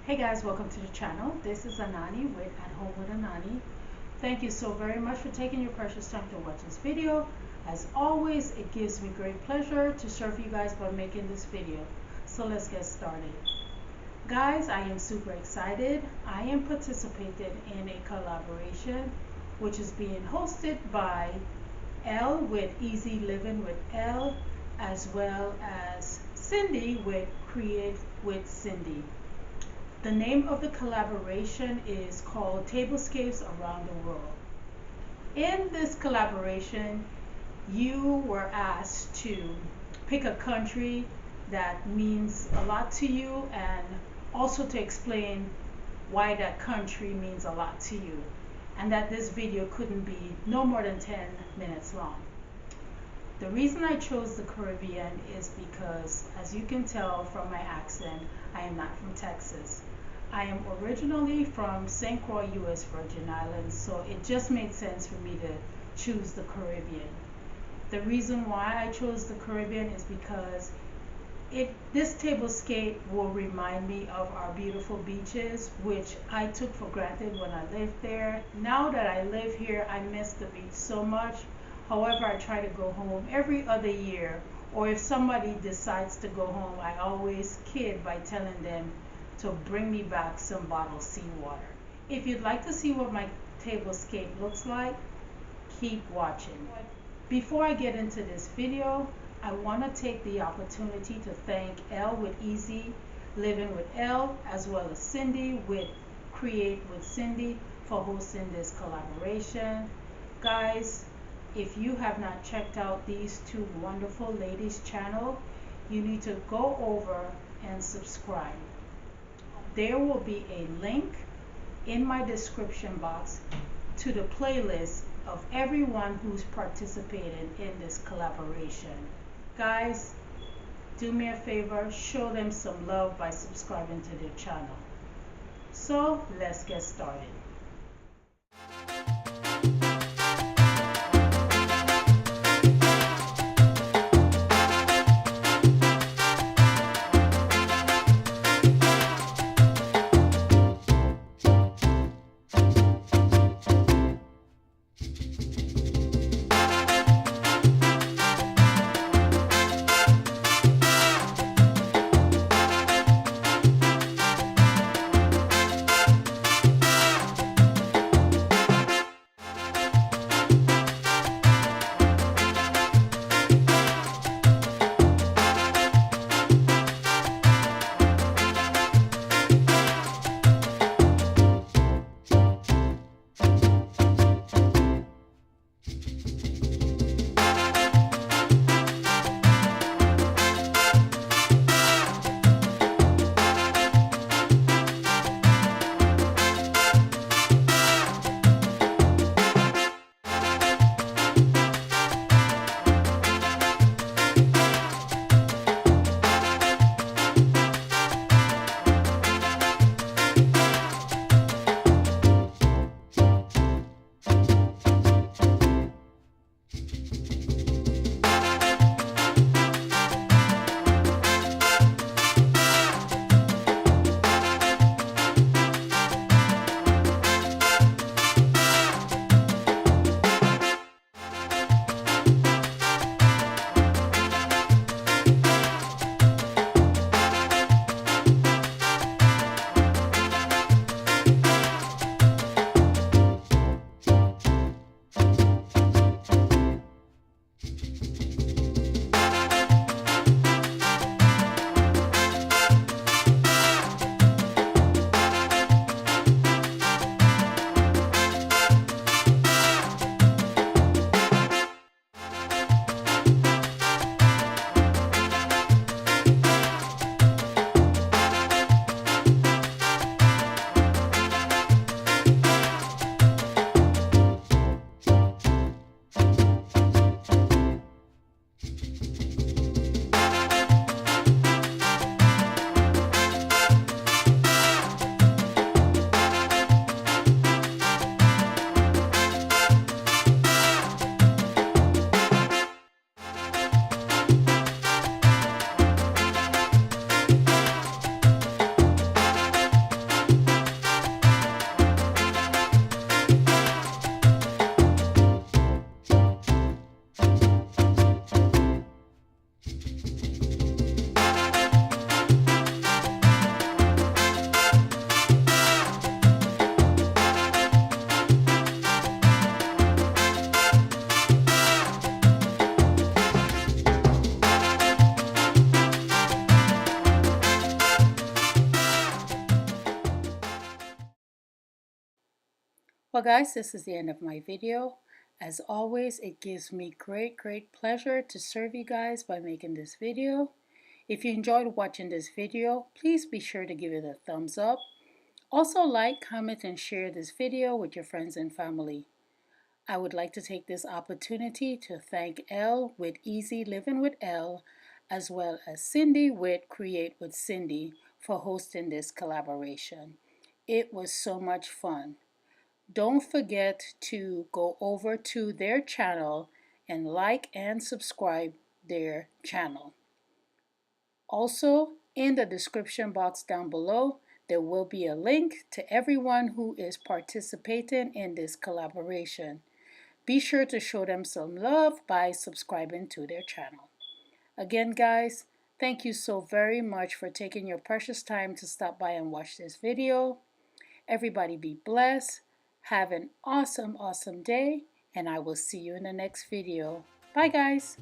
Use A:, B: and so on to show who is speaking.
A: Hey guys, welcome to the channel. This is Anani with At Home with Anani. Thank you so very much for taking your precious time to watch this video. As always, it gives me great pleasure to serve you guys by making this video. So let's get started. Guys, I am super excited. I am participating in a collaboration which is being hosted by L with Easy Living with L, as well as Cindy with Create with Cindy. The name of the collaboration is called Tablescapes Around the World. In this collaboration, you were asked to pick a country that means a lot to you and also to explain why that country means a lot to you, and that this video couldn't be no more than 10 minutes long. The reason I chose the Caribbean is because, as you can tell from my accent, I am not from Texas. I am originally from St. Croix, U.S. Virgin Islands, so it just made sense for me to choose the Caribbean. The reason why I chose the Caribbean is because this tablescape will remind me of our beautiful beaches, which I took for granted when I lived there. Now that I live here, I miss the beach so much. However, I try to go home every other year, or if somebody decides to go home, I always kid by telling them to bring me back some bottled seawater. If you'd like to see what my tablescape looks like, keep watching. Before I get into this video, I want to take the opportunity to thank L with Easy Living with L, as well as Cindy with Create with Cindy, for hosting this collaboration. Guys, if you have not checked out these two wonderful ladies' channel, you need to go over and subscribe. There will be a link in my description box to the playlist of everyone who's participated in this collaboration. Guys, do me a favor, show them some love by subscribing to their channel. So let's get started. Well guys, this is the end of my video. As always, it gives me great pleasure to serve you guys by making this video. If you enjoyed watching this video, please be sure to give it a thumbs up. Also like, comment, and share this video with your friends and family. I would like to take this opportunity to thank Elle with Easy Living with Elle, as well as Cindy with Create with Cindy for hosting this collaboration. It was so much fun. Don't forget to go over to their channel and like and subscribe their channel. Also, in the description box down below, there will be a link to everyone who is participating in this collaboration. Be sure to show them some love by subscribing to their channel. Again, guys, thank you so very much for taking your precious time to stop by and watch this video. Everybody be blessed. Have an awesome day, and I will see you in the next video. Bye, guys.